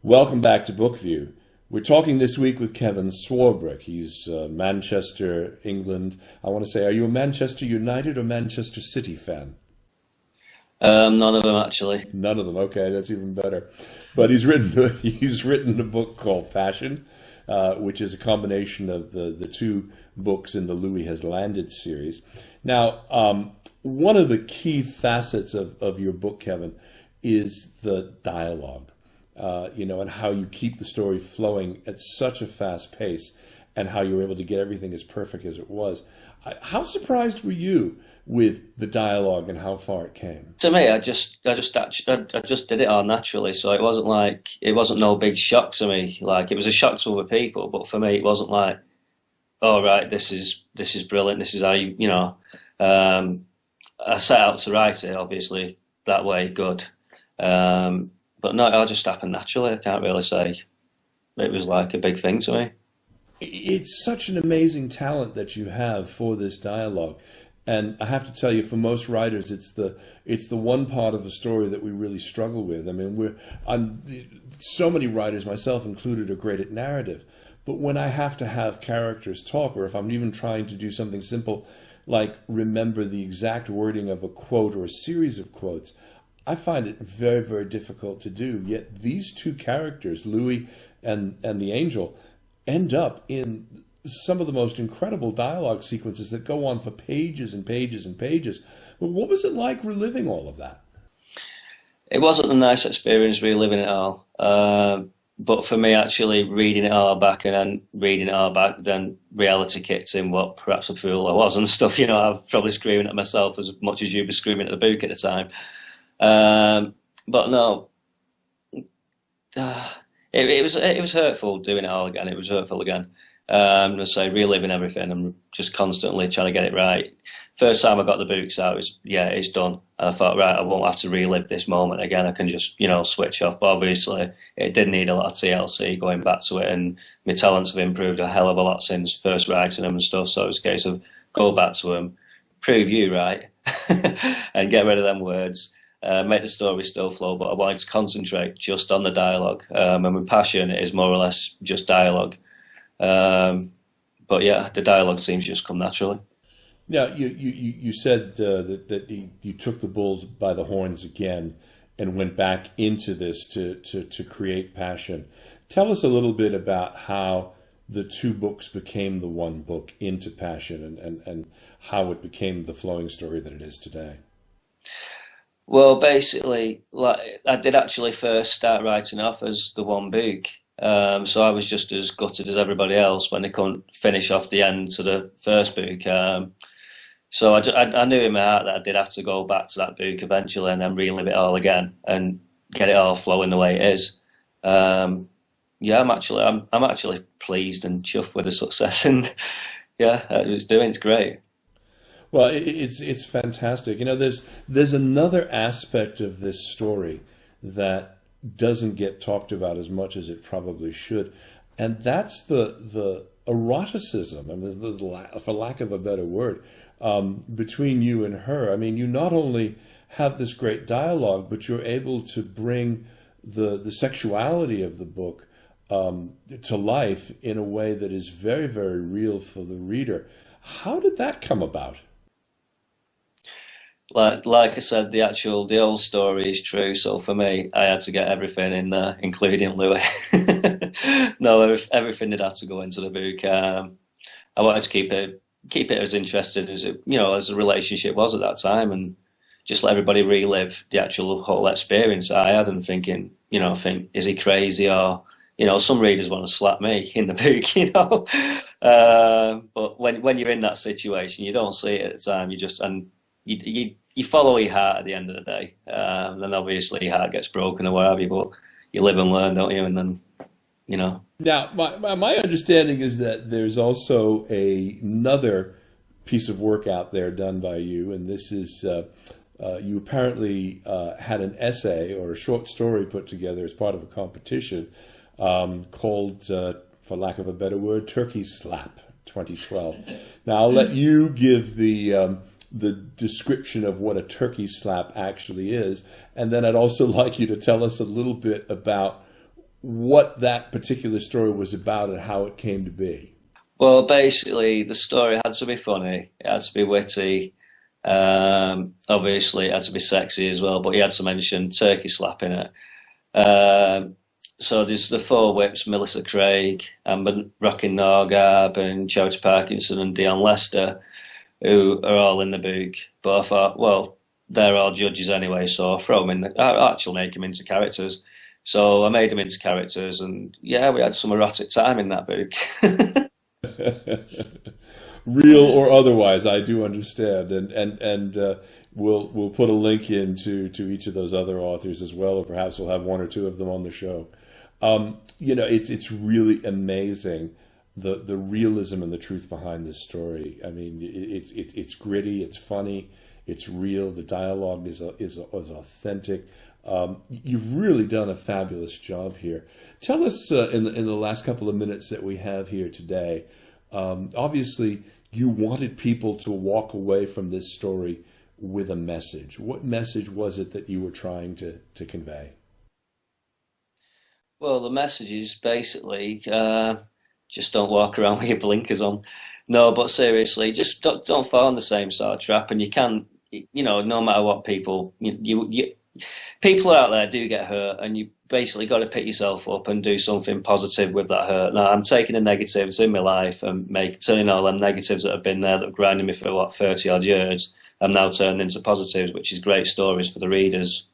Welcome back to Bookview. We're talking this week with Kevin Swarbrick. He's Manchester, England. I want to say, are you a Manchester United or Manchester City fan? None of them actually. None of them. Okay, that's even better. But he's written a book called Passion, which is a combination of the two books in the Louis Has Landed series. Now, one of the key facets of your book, Kevin, is the dialogue. And how you keep the story flowing at such a fast pace and how you were able to get everything as perfect as it was. How surprised were you with the dialogue and how far it came? To me, I just did it all naturally, so it wasn't no big shock to me. Like, it was a shock to other people, but for me, it wasn't like, oh right, this is brilliant. This is how I set out to write it, obviously that way, good. But no, it all just happened naturally. I can't really say it was like a big thing to me. It's such an amazing talent that you have for this dialogue. And I have to tell you, for most writers, it's the one part of a story that we really struggle with. I mean, so many writers, myself included, are great at narrative. But when I have to have characters talk, or if I'm even trying to do something simple like remember the exact wording of a quote or a series of quotes, I find it very, very difficult to do. Yet these two characters, Louis and the angel, end up in some of the most incredible dialogue sequences that go on for pages and pages and pages. But what was it like reliving all of that? It wasn't a nice experience reliving it all. But for me, actually reading it all back and then reading it all back, then reality kicked in, what perhaps a fool I was and stuff. I was probably screaming at myself as much as you were screaming at the book at the time. But no, it was hurtful doing it all again. It was hurtful again. Let's say reliving everything and just constantly trying to get it right. First time I got the books out, it's done. And I thought, right, I won't have to relive this moment again. I can just, switch off. But obviously, it did need a lot of TLC going back to it, and my talents have improved a hell of a lot since first writing them and stuff. So it's a case of go back to them, prove you right, and get rid of them words. Make the story still flow, but I wanted to concentrate just on the dialogue. And with Passion, it is more or less just dialogue. But yeah, the dialogue seems to just come naturally. Now, you said that you took the bulls by the horns again and went back into this to create Passion. Tell us a little bit about how the two books became the one book, Into Passion, and how it became the flowing story that it is today. Well, basically, I did actually first start writing off as the one book. So I was just as gutted as everybody else when they couldn't finish off the end to the first book. So I knew in my heart that I did have to go back to that book eventually and then relive it all again and get it all flowing the way it is. I'm actually pleased and chuffed with the success, and yeah, it's great. Well, it's fantastic. There's another aspect of this story that doesn't get talked about as much as it probably should, and that's the eroticism. I mean, for lack of a better word, between you and her. I mean, you not only have this great dialogue, but you're able to bring the sexuality of the book to life in a way that is very, very real for the reader. How did that come about? Like I said, the old story is true. So for me, I had to get everything in there, including Louis. No, everything did have to go into the book. I wanted to keep it as interesting as as the relationship was at that time, and just let everybody relive the actual whole experience I had. And thinking, is he crazy, or some readers want to slap me in the book, But when you're in that situation, you don't see it at the time. You follow your heart at the end of the day. Then obviously your heart gets broken or whatever, but you live and learn, don't you? And then, Now, my understanding is that there's also another piece of work out there done by you, and this is you apparently had an essay or a short story put together as part of a competition called, for lack of a better word, Turkey Slap 2012. Now, I'll let you give the description of what a turkey slap actually is, and then I'd also like you to tell us a little bit about what that particular story was about and how it came to be. Well, basically, the story had to be funny. It had to be witty. Obviously, it had to be sexy as well, but he had to mention turkey slap in it. So there's the four whips: Melissa Craig, Amber Rockin Norgard, and Chota Parkinson and Dion Lester, who are all in the book. But I thought, well, they're all judges anyway, so I'll throw them in. I'll actually make them into characters. So I made them into characters, and yeah, we had some erotic time in that book. Real or otherwise, I do understand, and we'll put a link into each of those other authors as well, or perhaps we'll have one or two of them on the show. It's really amazing the realism and the truth behind this story. I mean, it's gritty, it's funny, it's real. The dialogue is authentic. You've really done a fabulous job here. Tell us in the last couple of minutes that we have here today. Obviously, you wanted people to walk away from this story with a message. What message was it that you were trying to convey? Well, the message is basically just don't walk around with your blinkers on. No, but seriously, just don't fall in the same sort of trap. And you can, no matter what people people out there do get hurt, and you basically got to pick yourself up and do something positive with that hurt. Now, I'm taking the negatives in my life and turning all them negatives that have been there that have grinded me for 30 odd years. I'm now turning into positives, which is great stories for the readers.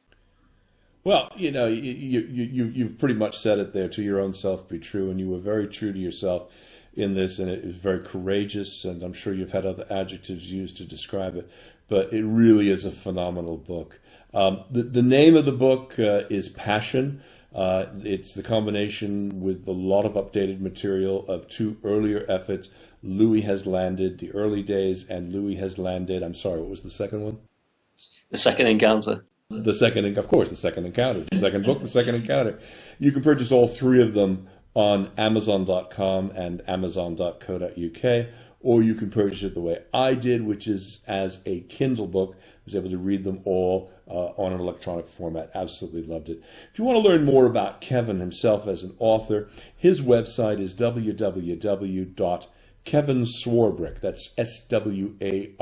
Well, you've pretty much said it there. To your own self be true, and you were very true to yourself in this, and it was very courageous, and I'm sure you've had other adjectives used to describe it, but it really is a phenomenal book. The name of the book is Passion. It's the combination with a lot of updated material of two earlier efforts, Louis Has Landed, The Early Days, and Louis Has Landed. I'm sorry, what was the second one? The Second Encounter. The second Encounter. The second book, The Second Encounter. You can purchase all three of them on Amazon.com and Amazon.co.uk, or you can purchase it the way I did, which is as a Kindle book. I was able to read them all on an electronic format. Absolutely loved it. If you want to learn more about Kevin himself as an author, his website is www.kevinswarbrick. That's SWARBRICK,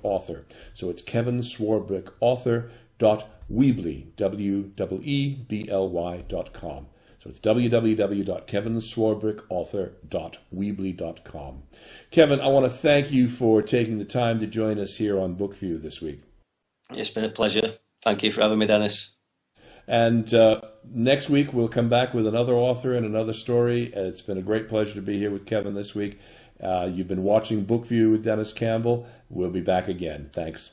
author. So it's kevinswarbrick, author.weebly.com. So it's www.kevinswarbrickauthor.weebly.com. Kevin, I want to thank you for taking the time to join us here on Bookview this week. It's been a pleasure. Thank you for having me, Dennis. And next week, we'll come back with another author and another story. It's been a great pleasure to be here with Kevin this week. You've been watching Bookview with Dennis Campbell. We'll be back again. Thanks.